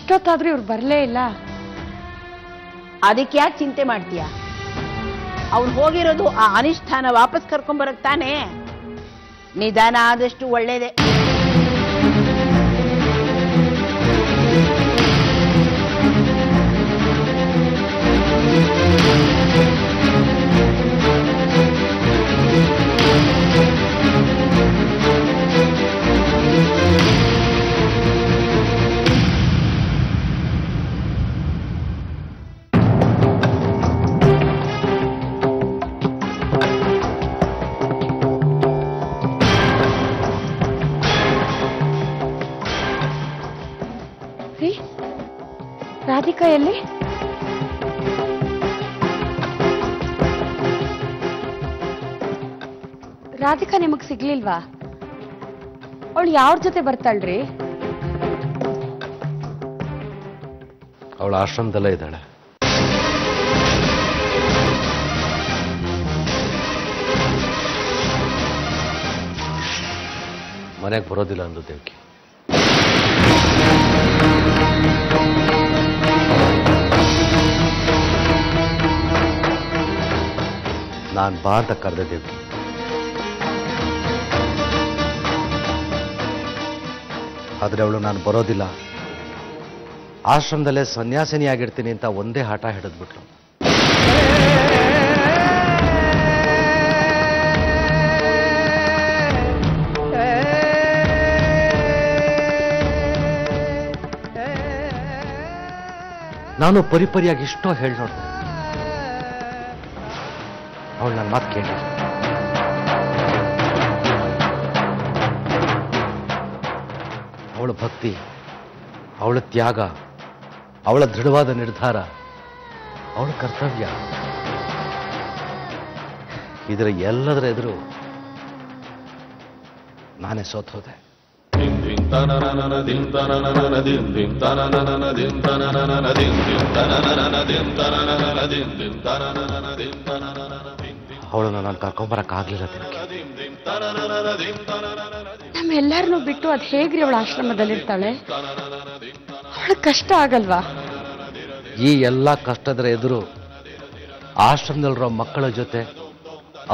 ಇಷ್ಟೊತ್ತಾದ್ರೂ ಇವ್ರು ಬರ್ಲೇ ಇಲ್ಲ. ಅದಕ್ಕೆ ಯಾಕೆ ಚಿಂತೆ ಮಾಡ್ತೀಯ? ಅವ್ನು ಹೋಗಿರೋದು ಆ ಅನಿಷ್ಠಾನ ವಾಪಸ್ ಕರ್ಕೊಂಡ್ಬರಕ್ ತಾನೇ. ನಿಧಾನ ಆದಷ್ಟು ಒಳ್ಳೇದೆ. ರಾಧಿಕಾ ಎಲ್ಲಿ? ರಾಧಿಕಾ ನಿಮಗ್ ಸಿಗ್ಲಿಲ್ವಾ? ಅವಳು ಯಾವ್ರ ಜೊತೆ ಬರ್ತಾಳ್ರಿ? ಅವಳ ಆಶ್ರಮದಲ್ಲೇ ಇದ್ದಾಳೆ. ಮನೆಗೆ ಬರೋದಿಲ್ಲ ಅಂದು ದೇವಕಿ. ನಾನು ಬಾ ಅಂತ ಕರೆದೆ ದೇವಕಿ. ಆದರೆ ಅವಳು ನಾನು ಬರೋದಿಲ್ಲ, ಆಶ್ರಮದಲ್ಲೇ ಸನ್ಯಾಸಿನಿಯಾಗಿರ್ತೀನಿ ಅಂತ ಒಂದೇ ಹಠ ಹಿಡಿದ್ಬಿಟ್ಲು. ನಾನು ಪರಿಪರಿಯಾಗಿ ಇಷ್ಟೋ ಹೇಳಿ ನೋಡಿದೆ, ಅವಳು ನನ್ನ ಮಾತು ಕೇಳಿ. ಅವಳ ಭಕ್ತಿ, ಅವಳ ತ್ಯಾಗ, ಅವಳ ದೃಢವಾದ ನಿರ್ಧಾರ, ಅವಳ ಕರ್ತವ್ಯ, ಇದರ ಎಲ್ಲದರ ಎದುರು ನಾನೇ ಸೋತ್ ಹೋದೆ. ಅವಳನ್ನು ನಾನು ಕರ್ಕೊಂಬರಕ್ಕಾಗ್ಲಿಲ್ಲ. ನಮ್ಮೆಲ್ಲರನ್ನೂ ಬಿಟ್ಟು ಅದ್ ಹೇಗ್ರಿ ಅವಳ ಆಶ್ರಮದಲ್ಲಿರ್ತಾಳೆ? ಅವಳ ಕಷ್ಟ ಆಗಲ್ವಾ? ಈ ಎಲ್ಲ ಕಷ್ಟದ ಎದುರು ಆಶ್ರಮದಲ್ಲಿರೋ ಮಕ್ಕಳ ಜೊತೆ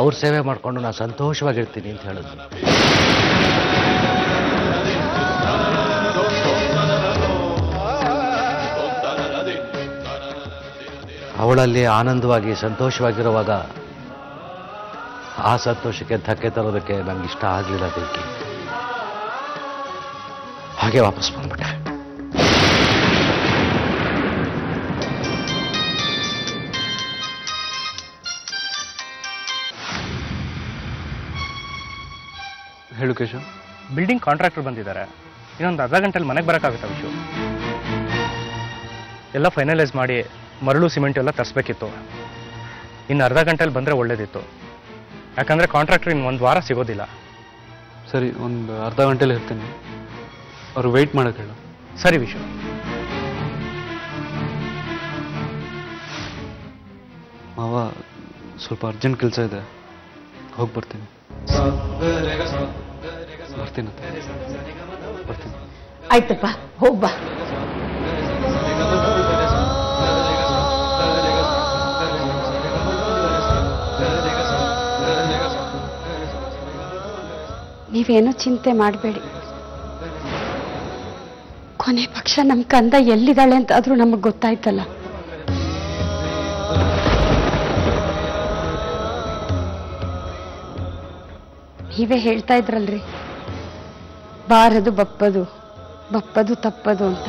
ಅವ್ರ ಸೇವೆ ಮಾಡಿಕೊಂಡು ನಾನು ಸಂತೋಷವಾಗಿರ್ತೀನಿ ಅಂತ ಹೇಳಿದ್ರು. ಅವಳಲ್ಲಿ ಆನಂದವಾಗಿ ಸಂತೋಷವಾಗಿರುವಾಗ ಆ ಸಂತೋಷಕ್ಕೆ ಧಕ್ಕೆ ತರೋದಕ್ಕೆ ನಂಗೆ ಇಷ್ಟ ಆಗಲಿಲ್ಲ ದೇವಕಿ. ಹಾಗೆ ವಾಪಸ್ ಬಂದ್ಬಿಟ್ಟೆ. ಹೇಳು ಕೇಶವ್. ಬಿಲ್ಡಿಂಗ್ ಕಾಂಟ್ರಾಕ್ಟರ್ ಬಂದಿದ್ದಾರೆ. ಇನ್ನೊಂದು ಅರ್ಧ ಗಂಟೆಲಿ ಮನೆಗೆ ಬರೋಕ್ಕಾಗುತ್ತಾ ವಿಷು? ಎಲ್ಲ ಫೈನಲೈಸ್ ಮಾಡಿ ಮರಳು ಸಿಮೆಂಟ್ ಎಲ್ಲ ತರಿಸ್ಬೇಕಿತ್ತು. ಇನ್ನು ಅರ್ಧ ಗಂಟೆಲಿ ಬಂದರೆ ಒಳ್ಳೇದಿತ್ತು, ಯಾಕಂದರೆ ಕಾಂಟ್ರಾಕ್ಟರ್ ಇನ್ನು ಒಂದು ವಾರ ಸಿಗೋದಿಲ್ಲ. ಸರಿ, ಒಂದು ಅರ್ಧ ಗಂಟೆಲಿ ಇರ್ತೀನಿ. ಅವ್ರು ವೆಯ್ಟ್ ಮಾಡೋಕ್ಕೆ ಹೇಳು. ಸರಿ ವಿಷು. ಮಾವ, ಸ್ವಲ್ಪ ಅರ್ಜೆಂಟ್ ಕೆಲಸ ಇದೆ, ಹೋಗಿ ಬರ್ತೀನಿ. ಬರ್ತೀನಿ. ಆಯ್ತಪ್ಪ, ಹೋಗ್ಬಾ. ನೀವೇನೋ ಚಿಂತೆ ಮಾಡಬೇಡಿ. ಕೊನೆ ಪಕ್ಷ ನಮ್ ಕಂದ ಎಲ್ಲಿದ್ದಾಳೆ ಅಂತ ಆದ್ರೂ ನಮಗ್ ಗೊತ್ತಾಯ್ತಲ್ಲ. ನೀವೇ ಹೇಳ್ತಾ ಇದ್ರಲ್ರಿ, ಬಾರದು ಬಪ್ಪದು, ಬಪ್ಪದು ತಪ್ಪದು ಅಂತ.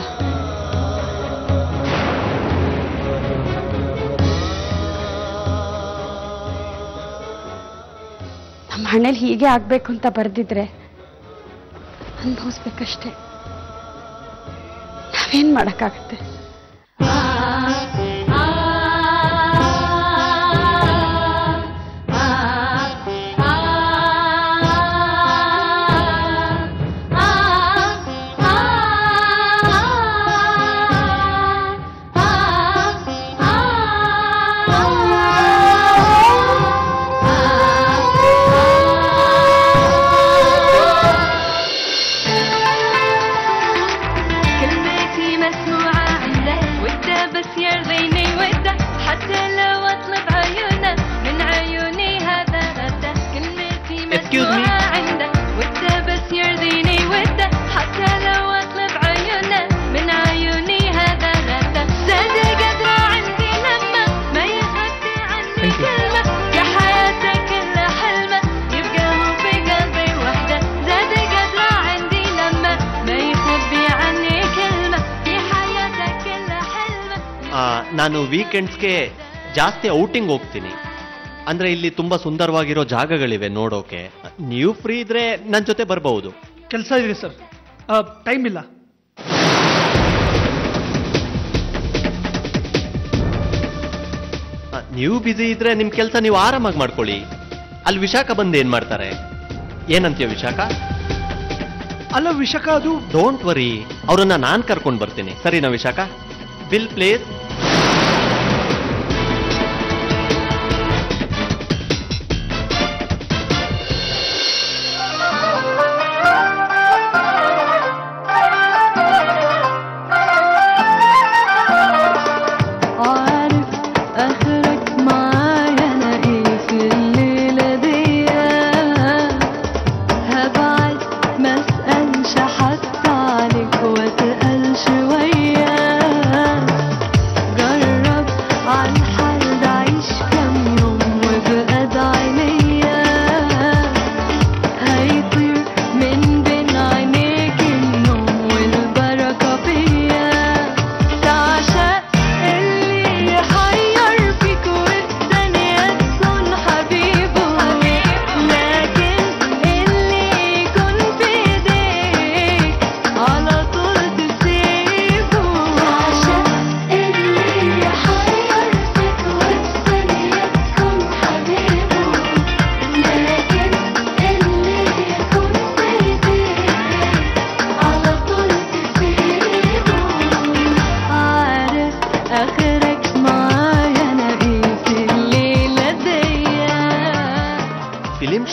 ನಮ್ಮ ಹಣೆಯಲ್ಲಿ ಹೀಗೆ ಆಗ್ಬೇಕು ಅಂತ ಬರ್ದಿದ್ರೆ ಅನುಭವಿಸ್ಬೇಕಷ್ಟೇ. ನಾವೇನ್ ಮಾಡಕ್ಕಾಗತ್ತೆ? كلماتي مسموعة Excuse me. ನಾನು ವೀಕೆಂಡ್ಸ್ಗೆ ಜಾಸ್ತಿ ಔಟಿಂಗ್ ಹೋಗ್ತೀನಿ. ಅಂದ್ರೆ ಇಲ್ಲಿ ತುಂಬಾ ಸುಂದರವಾಗಿರೋ ಜಾಗಗಳಿವೆ ನೋಡೋಕೆ. ನೀವು ಫ್ರೀ ಇದ್ರೆ ನನ್ನ ಜೊತೆ ಬರಬಹುದು. ಕೆಲಸ ಇದೆ ಸರ್, ಟೈಮ್ ಇಲ್ಲ. ನೀವು ಬ್ಯುಸಿ ಇದ್ರೆ ನಿಮ್ ಕೆಲಸ ನೀವು ಆರಾಮಾಗಿ ಮಾಡ್ಕೊಳ್ಳಿ. ಅಲ್ಲಿ ವಿಶಾಖ ಬಂದು ಏನ್ ಮಾಡ್ತಾರೆ? ಏನಂತೀಯ ವಿಶಾಖ? ಅಲ್ಲ ವಿಶಾಖ, ಅದು ಡೋಂಟ್ ವರಿ, ಅವರನ್ನ ನಾನ್ ಕರ್ಕೊಂಡು ಬರ್ತೀನಿ. ಸರಿನಾ Vishakha? Will place.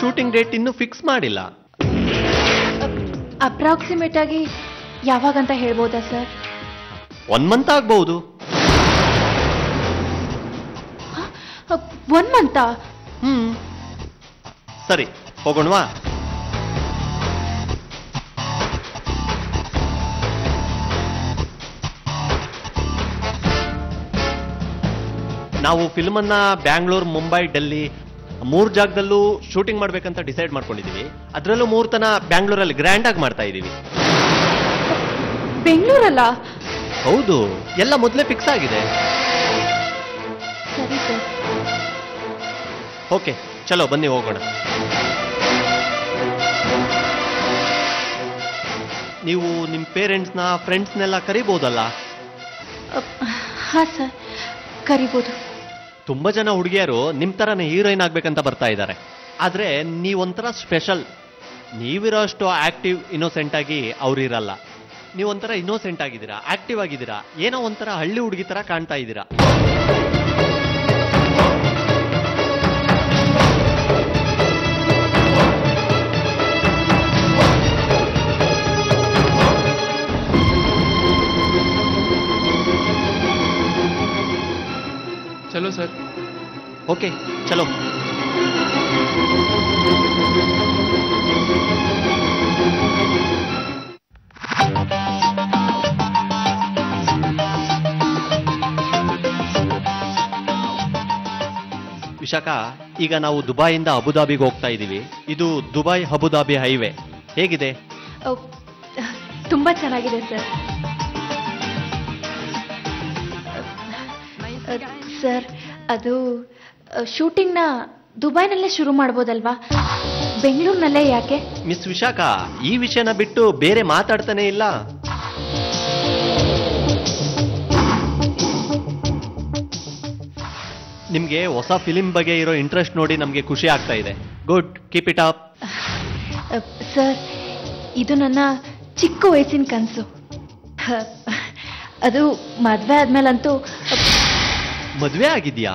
Shooting date ಇನ್ನೂ ಫಿಕ್ಸ್ ಮಾಡಿಲ್ಲ. ಅಪ್ರಾಕ್ಸಿಮೇಟ್ ಆಗಿ ಯಾವಾಗಂತ ಹೇಳ್ಬೋದಾ ಸರ್? 1 ಮಂತ್ ಆಗ್ಬಹುದು. 1 ಮಂತಾ? ಸರಿ, ಹೋಗೋಣವಾ? ನಾವು ಫಿಲ್ಮ್ ಅನ್ನ ಬ್ಯಾಂಗ್ಳೂರ್, ಮುಂಬೈ, ಡೆಲ್ಲಿ 3 ಜಾಗದಲ್ಲೂ ಶೂಟಿಂಗ್ ಮಾಡ್ಬೇಕಂತ ಡಿಸೈಡ್ ಮಾಡ್ಕೊಂಡಿದೀವಿ. ಅದರಲ್ಲೂ 3 ತನ ಬ್ಯಾಂಗ್ಳೂರಲ್ಲಿ ಗ್ರ್ಯಾಂಡ್ ಆಗಿ ಮಾಡ್ತಾ ಇದೀವಿ. ಬೆಂಗಳೂರಲ್ಲ? ಹೌದು, ಎಲ್ಲ ಮೊದಲೇ ಫಿಕ್ಸ್ ಆಗಿದೆ. ಸರಿ ಸರ್. ಓಕೆ, ಚಲೋ ಬನ್ನಿ ಹೋಗೋಣ. ನೀವು ನಿಮ್ಮ ಪೇರೆಂಟ್ಸ್ನ, ಫ್ರೆಂಡ್ಸ್ನೆಲ್ಲ ಕರಿಬಹುದಲ್ಲ? ಹಾ ಸರ್, ಕರಿಬಹುದು. ತುಂಬಾ ಜನ ಹುಡುಗಿಯರು ನಿಮ್ ತರನೇ ಹೀರೋಯಿನ್ ಆಗ್ಬೇಕಂತ ಬರ್ತಾ ಇದ್ದಾರೆ. ಆದ್ರೆ ನೀವೊಂಥರ ಸ್ಪೆಷಲ್. ನೀವಿರೋ ಅಷ್ಟು ಆಕ್ಟಿವ್, ಇನ್ನೋಸೆಂಟ್ ಆಗಿ ಅವ್ರಿರಲ್ಲ. ನೀವೊಂಥರ ಇನ್ನೋಸೆಂಟ್ ಆಗಿದ್ದೀರಾ, ಆಕ್ಟಿವ್ ಆಗಿದ್ದೀರಾ, ಏನೋ ಒಂಥರ ಹಳ್ಳಿ ಹುಡುಗಿ ತರ ಕಾಣ್ತಾ ಇದ್ದೀರಾ. चलो सर. ओके, चलो. ವಿಶಾಖ, ಈಗ ನಾವು ದುಬೈಯಿಂದ ಅಬುದಾಬಿಗೆ ಹೋಗ್ತಾ ಇದ್ದೀವಿ. ಇದು ದುಬೈ ಅಬುದಾಬಿ ಹೈವೇ. ಹೇಗಿದೆ? ತುಂಬಾ ಚೆನ್ನಾಗಿದೆ ಸರ್. ಸರ್, ಅದು ಶೂಟಿಂಗ್ನ ದುಬೈನಲ್ಲೇ ಶುರು ಮಾಡ್ಬೋದಲ್ವಾ? ಬೆಂಗಳೂರಿನಲ್ಲೇ ಯಾಕೆ? ಮಿಸ್ ವಿಶಾಖ, ಈ ವಿಷಯನ ಬಿಟ್ಟು ಬೇರೆ ಮಾತಾಡ್ತಾನೆ ಇಲ್ಲ. ನಿಮ್ಗೆ ಹೊಸ ಫಿಲಿಂ ಬಗ್ಗೆ ಇರೋ ಇಂಟ್ರೆಸ್ಟ್ ನೋಡಿ ನಮ್ಗೆ ಖುಷಿ ಆಗ್ತಾ ಇದೆ. Good, keep it up. Sir, ಇದು ನನ್ನ ಚಿಕ್ಕ ವಯಸ್ಸಿನ ಕನಸು. ಅದು ಮದ್ವೆ ಆದ್ಮೇಲಂತೂ. ಮದ್ವೆ ಆಗಿದ್ಯಾ?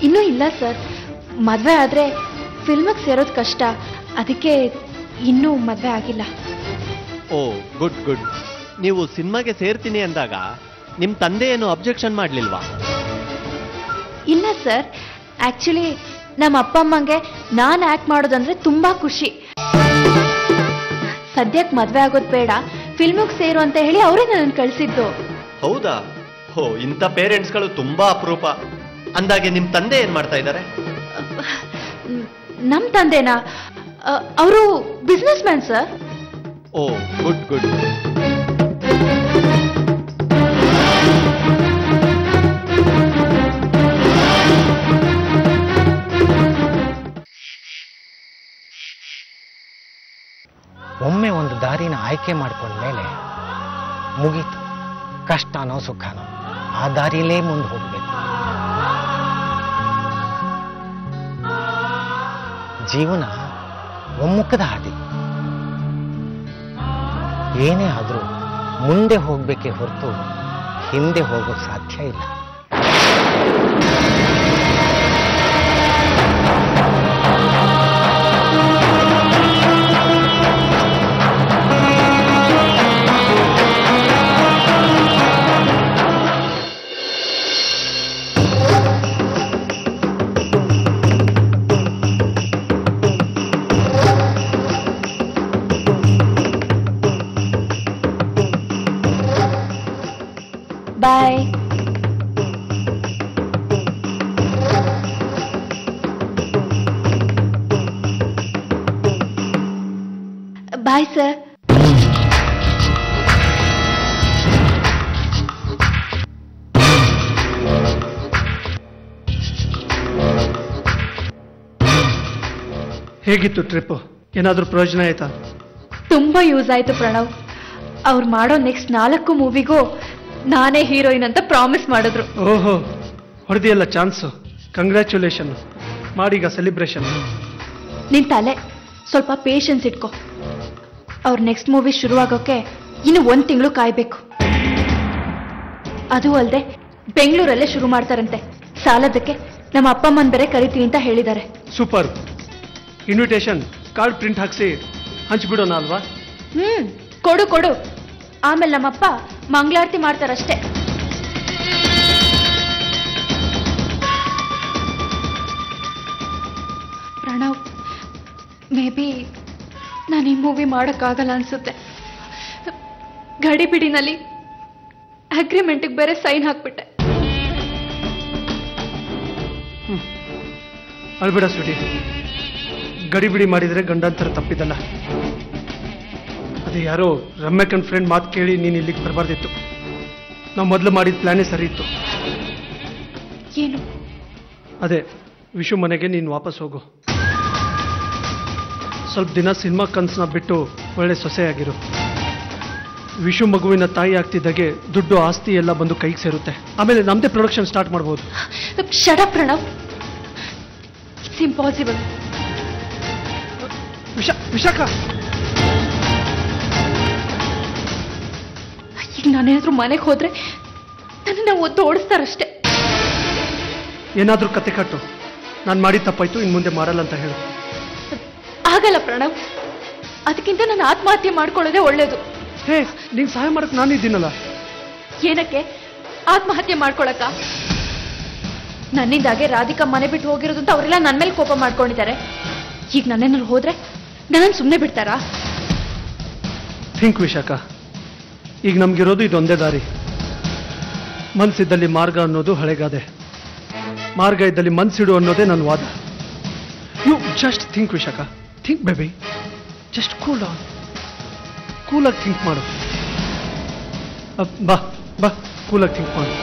ಇನ್ನೂ ಇಲ್ಲ ಸರ್. ಮದ್ವೆ ಆದ್ರೆ ಫಿಲ್ಮಿಗೆ ಸೇರೋದು ಕಷ್ಟ, ಅದಕ್ಕೆ ಇನ್ನೂ ಮದ್ವೆ ಆಗಿಲ್ಲ. ಓ, ಗುಡ್ ಗುಡ್. ನೀವು ಸಿನಿಮಾಗೆ ಸೇರ್ತೀನಿ ಅಂದಾಗ ನಿಮ್ಮ ತಂದೆ ಏನು ಅಬ್ಜೆಕ್ಷನ್ ಮಾಡ್ಲಿಲ್ವಾ? ಇಲ್ಲ ಸರ್, ಆಕ್ಚುಲಿ ನಮ್ಮ ಅಪ್ಪ ಅಮ್ಮಂಗೆ ನಾನು ಆಕ್ಟ್ ಮಾಡೋದಂದ್ರೆ ತುಂಬಾ ಖುಷಿ. ಸದ್ಯಕ್ಕೆ ಮದ್ವೆ ಆಗೋದು ಬೇಡ, ಫಿಲ್ಮಿಗೆ ಸೇರು ಅಂತ ಹೇಳಿ ಅವರೇ ನನ್ನ ಕಳಿಸಿದ್ದು. ಹೌದಾ? ಹೋ, ಇಂಥ ಪೇರೆಂಟ್ಸ್ಗಳು ತುಂಬಾ ಅಪರೂಪ. ಅಂದಾಗೆ ನಿಮ್ಮ ತಂದೆ ಏನ್ ಮಾಡ್ತಾ ಇದ್ದಾರೆ? ನಮ್ಮ ತಂದೆನಾ? ಅವರು ಬಿಸ್ನೆಸ್ ಮ್ಯಾನ್ ಸರ್. ಓ, ಗುಡ್ ಗುಡ್. ಒಮ್ಮೆ ಒಂದು ದಾರಿನ ಆಯ್ಕೆ ಮಾಡ್ಕೊಂಡ್ಮೇಲೆ ಮುಗೀತು. ಕಷ್ಟನೋ ಸುಖನೋ ಆ ದಾರಿಯಲ್ಲೇ ಮುಂದೆ ಹೋಗ್ಬೇಕು. ಜೀವನ ಒಮ್ಮುಖದ ಹಾದಿ. ಏನೇ ಆದ್ರೂ ಮುಂದೆ ಹೋಗ್ಬೇಕೇ ಹೊರತು ಹಿಂದೆ ಹೋಗೋಕ್ ಸಾಧ್ಯ ಇಲ್ಲ. ಬಾಯ್. Bye sir. ಹೇಗಿತ್ತು ಟ್ರಿಪ್? ಏನಾದ್ರೂ ಪ್ರಯೋಜನ ಆಯ್ತಾ? ತುಂಬಾ ಯೂಸ್ ಆಯ್ತು ಪ್ರಣವ್. ಅವ್ರು ಮಾಡೋ ನೆಕ್ಸ್ಟ್ 4 ಮೂವಿಗೂ ನಾನೇ ಹೀರೋಯಿನ್ ಅಂತ ಪ್ರಾಮಿಸ್ ಮಾಡಿದ್ರು. ಓಹೋ, ಹೊಡೆದಿಯಲ್ಲ ಚಾನ್ಸು. ಕಂಗ್ರ್ಯಾಚುಲೇಷನ್. ಮಾಡೀಗ ಸೆಲಿಬ್ರೇಷನ್. ನಿನ್ ತಲೆ ಸ್ವಲ್ಪ ಪೇಷನ್ಸ್ ಇಟ್ಕೋ. ಅವ್ರ ನೆಕ್ಸ್ಟ್ ಮೂವಿ ಶುರುವಾಗೋಕೆ ಇನ್ನು 1 ತಿಂಗಳು ಕಾಯ್ಬೇಕು. ಅದು ಅಲ್ಲದೆ ಬೆಂಗಳೂರಲ್ಲೇ ಶುರು ಮಾಡ್ತಾರಂತೆ. ಸಾಲದಕ್ಕೆ ನಮ್ಮ ಅಪ್ಪ ಅಮ್ಮನ್ ಬೇರೆ ಕರಿತೀನಿ ಅಂತ ಹೇಳಿದ್ದಾರೆ. ಸೂಪರ್. ಇನ್ವಿಟೇಷನ್ ಕಾರ್ಡ್ ಪ್ರಿಂಟ್ ಹಾಕ್ಸಿ ಹಂಚ್ಬಿಡೋಣ ಅಲ್ವಾ? ಕೊಡು ಕೊಡು. ಆಮೇಲೆ ನಮ್ಮಪ್ಪ ಮಂಗಳಾರತಿ ಮಾಡ್ತಾರಷ್ಟೇ. ಪ್ರಣವ್, ಮೇ ಬಿ ನಾನು ಈ ಮೂವಿ ಮಾಡೋಕ್ಕಾಗಲ್ಲ ಅನ್ಸುತ್ತೆ. ಗಡಿಬಿಡಿನಲ್ಲಿ ಅಗ್ರಿಮೆಂಟ್ಗೆ ಬೇರೆ ಸೈನ್ ಹಾಕ್ಬಿಟ್ಟೆ. ಅಳ್ಬೇಡ ಸ್ವೀಟಿ. ಗಡಿಬಿಡಿ ಮಾಡಿದ್ರೆ ಗಂಡಾಂತರ ತಪ್ಪಿದಲ್ಲ. ಅದೇ ಯಾರೋ ರಮ್ಯಕನ್ ಫ್ರೆಂಡ್ ಮಾತು ಕೇಳಿ ನೀನು ಇಲ್ಲಿಗೆ ಬರಬಾರ್ದಿತ್ತು. ನಾವು ಮೊದಲು ಮಾಡಿದ ಪ್ಲಾನೇ ಸರಿ ಇತ್ತು. ಏನು? ಅದೇ ವಿಶು ಮನೆಗೆ ನೀನು ವಾಪಸ್ ಹೋಗು. ಸ್ವಲ್ಪ ದಿನ ಸಿನಿಮಾ ಕನ್ಸನ್ನ ಬಿಟ್ಟು ಒಳ್ಳೆ ಸೊಸೆಯಾಗಿರು. ವಿಶು ಮಗುವಿನ ತಾಯಿ ಆಗ್ತಿದ್ದಾಗೆ ದುಡ್ಡು ಆಸ್ತಿ ಎಲ್ಲ ಬಂದು ಕೈಗೆ ಸೇರುತ್ತೆ. ಆಮೇಲೆ ನಮ್ದೇ ಪ್ರೊಡಕ್ಷನ್ ಸ್ಟಾರ್ಟ್ ಮಾಡ್ಬೋದು. Shut up Pranav, it's impossible. Vishakha, ಈಗ ನಾನೇನಾದ್ರೂ ಮನೆಗೆ ಹೋದ್ರೆ ನನ್ನನ್ನ ಒದ್ದು ಓಡಿಸ್ತಾರಷ್ಟೇ. ಏನಾದ್ರೂ ಕತೆ ಕಟ್ಟು. ನಾನು ಮಾಡಿ ತಪ್ಪಾಯ್ತು, ಇನ್ನು ಮುಂದೆ ಮಾಡಲ್ಲ ಅಂತ ಹೇಳು. ಆಗಲ್ಲ ಪ್ರಣವ್, ಅದಕ್ಕಿಂತ ನಾನು ಆತ್ಮಹತ್ಯೆ ಮಾಡ್ಕೊಳ್ಳೋದೇ ಒಳ್ಳೇದು. ಹೇ, ನೀನ್ ಸಹಾಯ ಮಾಡಕ್ ನಾನು ಇದ್ದೀನಲ್ಲ. ಏನಕ್ಕೆ ಆತ್ಮಹತ್ಯೆ ಮಾಡ್ಕೊಳಕ? ನನ್ನಿಂದಾಗೆ ರಾಧಿಕಾ ಮನೆ ಬಿಟ್ಟು ಹೋಗಿರೋದು ಅಂತ ಅವರೆಲ್ಲ ನನ್ನ ಮೇಲೆ ಕೋಪ ಮಾಡ್ಕೊಂಡಿದ್ದಾರೆ. ಈಗ ನನ್ನೇನಾದ್ರು ಹೋದ್ರೆ ನನ್ನನ್ನು ಸುಮ್ಮನೆ ಬಿಡ್ತಾರಾ? ಥಿಂಕ್ ವಿಶಾಖ, ಈಗ ನಮ್ಗಿರೋದು ಇದೊಂದೇ ದಾರಿ. ಮನ್ಸಿದ್ದಲ್ಲಿ ಮಾರ್ಗ ಅನ್ನೋದು ಹಳೆಗಾದೆ. ಮಾರ್ಗ ಇದ್ದಲ್ಲಿ ಮನ್ಸಿಡು ಅನ್ನೋದೇ ನನ್ನ ವಾದ. You just think Vishakha, think baby. Just cool down. ಕೂಲಾಗಿ ಥಿಂಕ್ ಮಾಡು. ಬಾ ಬಾ, ಕೂಲಾಗಿ ಥಿಂಕ್ ಮಾಡು.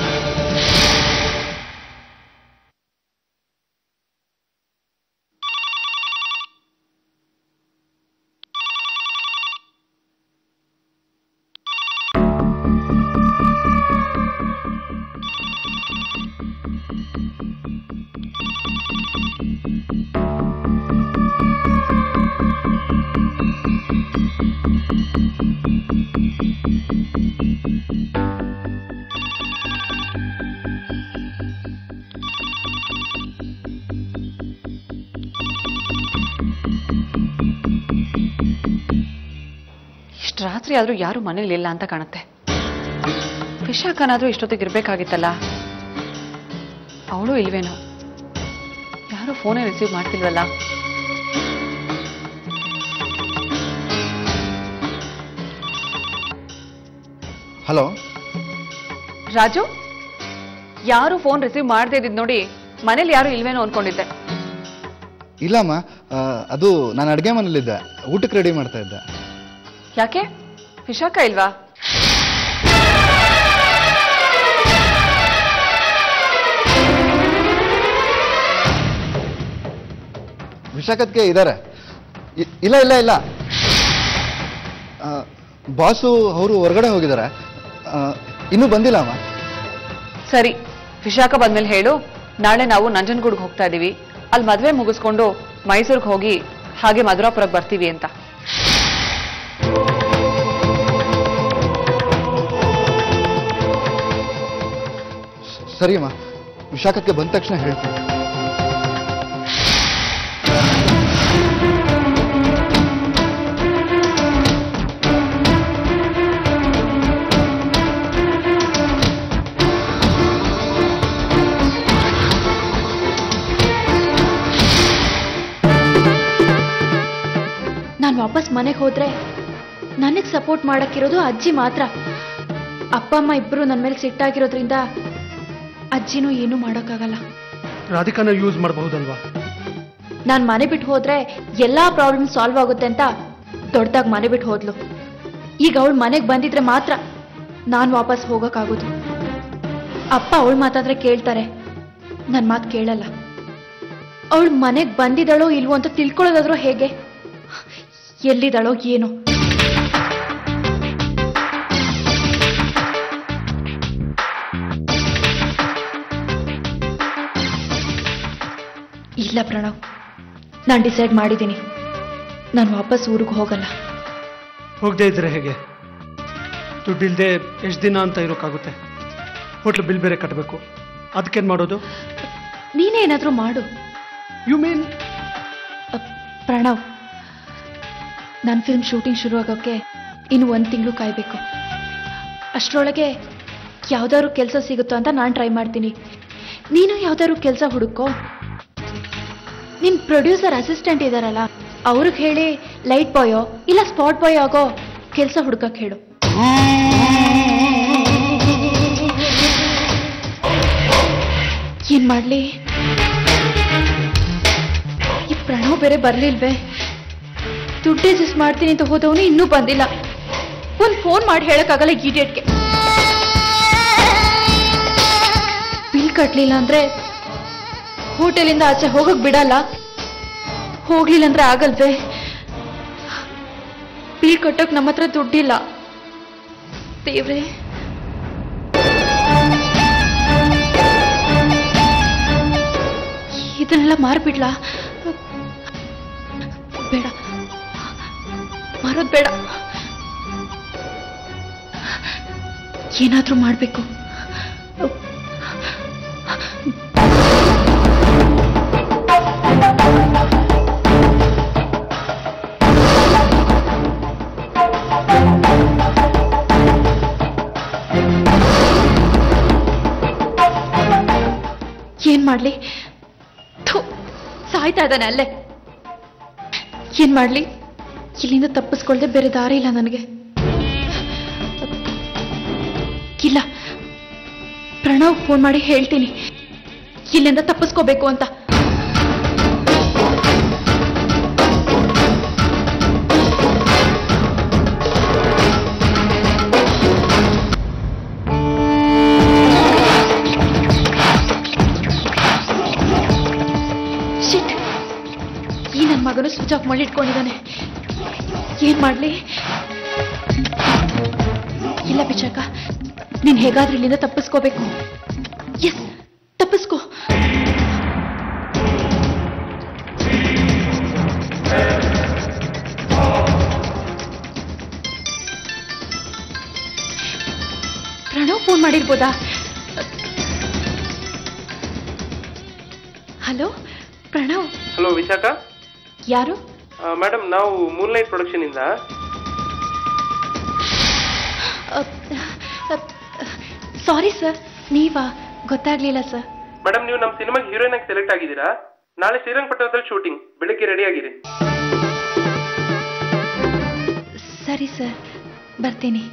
ರಾತ್ರಿ ಆದ್ರೂ ಯಾರು ಮನೇಲಿ ಇಲ್ಲ ಅಂತ ಕಾಣುತ್ತೆ. ವಿಶಾಖನಾದ್ರೂ ಇಷ್ಟೊತ್ತಿಗೆ ಇರ್ಬೇಕಾಗಿತ್ತಲ್ಲ. ಅವಳು ಇಲ್ವೇನೋ, ಯಾರು ಫೋನೇ ರಿಸೀವ್ ಮಾಡ್ತಿಲ್ವಲ್ಲ. ಹಲೋ ರಾಜು, ಯಾರು ಫೋನ್ ರಿಸೀವ್ ಮಾಡದೇ ಇದ್ದಿದ್ ನೋಡಿ ಮನೇಲಿ ಯಾರು ಇಲ್ವೇನೋ ಅನ್ಕೊಂಡಿದ್ದೆ. ಇಲ್ಲಮ್ಮ, ಅದು ನಾನು ಅಡುಗೆ ಮನೇಲಿದ್ದೆ, ಊಟಕ್ಕೆ ರೆಡಿ ಮಾಡ್ತಾ ಇದ್ದೆ. ಯಾಕೆ ವಿಶಾಖ ಇಲ್ವಾ? ವಿಶಾಖತ್ಗೆ ಇದ್ದಾರೆ. ಇಲ್ಲ ಇಲ್ಲ ಇಲ್ಲ, ಬಾಸು ಅವರು ಹೊರಗಡೆ ಹೋಗಿದ್ದಾರೆ, ಇನ್ನೂ ಬಂದಿಲ್ಲ ಅಮ್ಮ. ಸರಿ, ವಿಶಾಖ ಬಂದ್ಮೇಲೆ ಹೇಳು. ನಾಳೆ ನಾವು ನಂಜನಗೂಡ್ಗೆ ಹೋಗ್ತಾ ಇದೀವಿ. ಅಲ್ಲಿ ಮದ್ವೆ ಮುಗಿಸ್ಕೊಂಡು ಮೈಸೂರಿಗೆ ಹೋಗಿ ಹಾಗೆ ಮಧುರಾಪುರಕ್ಕೆ ಬರ್ತೀವಿ ಅಂತ. ಸರಿ ಅಮ್ಮ, ವಿಶಾಖಕ್ಕೆ ಬಂದ ತಕ್ಷಣ ಹೇಳ್ತೀನಿ. ನಾನು ವಾಪಸ್ ಮನೆಗೆ ಹೋದ್ರೆ ನನಗೆ ಸಪೋರ್ಟ್ ಮಾಡಕ್ಕಿರೋದು ಅಜ್ಜಿ ಮಾತ್ರ. ಅಪ್ಪ ಅಮ್ಮ ಇಬ್ಬರು ನನ್ನ ಮೇಲೆ ಸಿಟ್ಟಾಗಿರೋದ್ರಿಂದ ಅಜ್ಜಿನೂ ಏನೂ ಮಾಡೋಕ್ಕಾಗಲ್ಲ. ರಾಧಿಕಾನ ಯೂಸ್ ಮಾಡಬಹುದಲ್ವಾ? ನಾನು ಮನೆ ಬಿಟ್ಟು ಹೋದ್ರೆ ಎಲ್ಲಾ ಪ್ರಾಬ್ಲಮ್ ಸಾಲ್ವ್ ಆಗುತ್ತೆ ಅಂತ ದೊಡ್ಡದಾಗಿ ಮನೆ ಬಿಟ್ಟು ಹೋದ್ಲು. ಈಗ ಅವಳು ಮನೆಗೆ ಬಂದಿದ್ರೆ ಮಾತ್ರ ನಾನು ವಾಪಸ್ ಹೋಗೋಕ್ಕಾಗೋದು. ಅಪ್ಪ ಅವಳು ಮಾತಾದ್ರೆ ಕೇಳ್ತಾರೆ, ನನ್ನ ಮಾತು ಕೇಳಲ್ಲ. ಅವಳು ಮನೆಗೆ ಬಂದಿದ್ದಾಳೋ ಇಲ್ವೋ ಅಂತ ತಿಳ್ಕೊಳ್ಳೋದಾದ್ರೂ ಹೇಗೆ? ಎಲ್ಲಿದ್ದಾಳೋ ಏನೋ. ಇಲ್ಲ ಪ್ರಣವ್, ನಾನು ಡಿಸೈಡ್ ಮಾಡಿದ್ದೀನಿ, ನಾನು ವಾಪಸ್ ಊರಿಗೆ ಹೋಗಲ್ಲ. ಹೋಗದೆ ಇದ್ರೆ ಹೇಗೆ? ದುಡ್ಡಿಲ್ದೆ ಎಷ್ಟು ದಿನ ಅಂತ ಇರೋಕ್ಕಾಗುತ್ತೆ? ಹೋಟ್ಲು ಬಿಲ್ ಬೇರೆ ಕಟ್ಟಬೇಕು, ಅದಕ್ಕೇನು ಮಾಡೋದು? ನೀನೇನಾದರೂ ಮಾಡು. You mean? ಪ್ರಣವ್, ನನ್ನ ಫಿಲ್ಮ್ ಶೂಟಿಂಗ್ ಶುರು ಆಗೋಕ್ಕೆ ಇನ್ನು 1 ತಿಂಗಳು ಕಾಯಬೇಕು. ಅಷ್ಟರೊಳಗೆ ಯಾವ್ದಾದ್ರು ಕೆಲಸ ಸಿಗುತ್ತೋ ಅಂತ ನಾನು ಟ್ರೈ ಮಾಡ್ತೀನಿ. ನೀನು ಯಾವ್ದಾದ್ರು ಕೆಲಸ ಹುಡುಕೋ. ನಿನ್ನ ಪ್ರೊಡ್ಯೂಸರ್ ಅಸಿಸ್ಟೆಂಟ್ ಇದಾರಲ್ಲ, ಅವ್ರಿಗೆ ಹೇಳಿ ಲೈಟ್ ಬಾಯೋ ಇಲ್ಲ ಸ್ಪಾಟ್ ಬಾಯ್ ಆಗೋ ಕೆಲಸ ಹುಡುಕಕ್ಕೆ ಹೇಳು. ಏನ್ ಮಾಡ್ಲಿ? ಈ ಪ್ರಣವ್ ಬೇರೆ ಬರ್ಲಿಲ್ವೇ? ದುಡ್ಡು ಅಡ್ಜಸ್ಟ್ ಮಾಡ್ತೀನಿ ಅಂತ ಹೋದವನು ಇನ್ನೂ ಬಂದಿಲ್ಲ. ಒಂದು ಫೋನ್ ಮಾಡಿ ಹೇಳಕ್ಕಾಗಲ್ಲ ಇಡಿಯಟ್ಗೆ. ಬಿಲ್ ಕಟ್ಲಿಲ್ಲ ಅಂದ್ರೆ ಹೋಟೆಲಿಂದ ಆಚೆ ಹೋಗಕ್ ಬಿಡಲ್ಲ. ಹೋಗ್ಲಿಲ್ಲ ಅಂದ್ರೆ ಆಗಲ್ವೇ? ಬಿಲ್ ಕಟ್ಟೋಕ್ ನಮ್ಮ ಹತ್ರ ದುಡ್ಡಿಲ್ಲ. ದೇವ್ರೆ, ಇದನ್ನೆಲ್ಲ ಮಾರ್ಬಿಡ್ಲಾ? ಬೇಡ, ಮಾರೋದ್ ಬೇಡ. ಏನಾದ್ರೂ ಮಾಡ್ಬೇಕು. ಏನ್ ಮಾಡ್ಲಿ? ಸಾಯ್ತಾ ಇದ್ದಾನೆ ಅಲ್ಲೇ. ಏನ್ ಮಾಡ್ಲಿ? ಇಲ್ಲಿಂದ ತಪ್ಪಿಸ್ಕೊಳ್ದೆ ಬೇರೆ ದಾರಿ ಇಲ್ಲ ನನಗೆ. ಇಲ್ಲ, ಪ್ರಣವ್ ಫೋನ್ ಮಾಡಿ ಹೇಳ್ತೀನಿ ಇಲ್ಲಿಂದ ತಪ್ಪಿಸ್ಕೋಬೇಕು ಅಂತ. ಈ ನನ್ನ ಮಗನು ಸ್ವಿಚ್ ಆಫ್ ಮಾಡಿ ಇಟ್ಕೊಂಡಿದ್ದಾನೆ. ಏನ್ ಮಾಡ್ಲಿ? ಇಲ್ಲ ವಿಶಾಖ, ನೀನ್ ಹೇಗಾದ್ರೂ ಇಲ್ಲಿಂದ ತಪ್ಪಿಸ್ಕೋಬೇಕು. ಎಸ್, ತಪ್ಪಿಸ್ಕೋ. ಪ್ರಣವ್ ಫೋನ್ ಮಾಡಿರ್ಬೋದಾ? ಹಲೋ ಪ್ರಣವ್. ಹಲೋ ವಿಶಾಖ. ಯಾರು? ಮೇಡಮ್, ನಾವು ಮೂನ್ಲೈಟ್ ಪ್ರೊಡಕ್ಷನ್ ಇಂದ. ಸಾರಿ ಸರ್, ನೀವಾ? ಗೊತ್ತಾಗ್ಲಿಲ್ಲ ಸರ್. ಮೇಡಮ್, ನೀವು ನಮ್ಮ ಸಿನಿಮಾಗೆ ಹೀರೋಯಿನ್ ಆಗಿ ಸೆಲೆಕ್ಟ್ ಆಗಿದ್ದೀರಾ. ನಾಳೆ ಶ್ರೀರಂಗಪಟ್ಟಣದಲ್ಲಿ ಶೂಟಿಂಗ್, ಬೆಳಿಗ್ಗೆ ರೆಡಿ ಆಗಿರಿ. ಸರಿ ಸರ್, ಬರ್ತೀನಿ.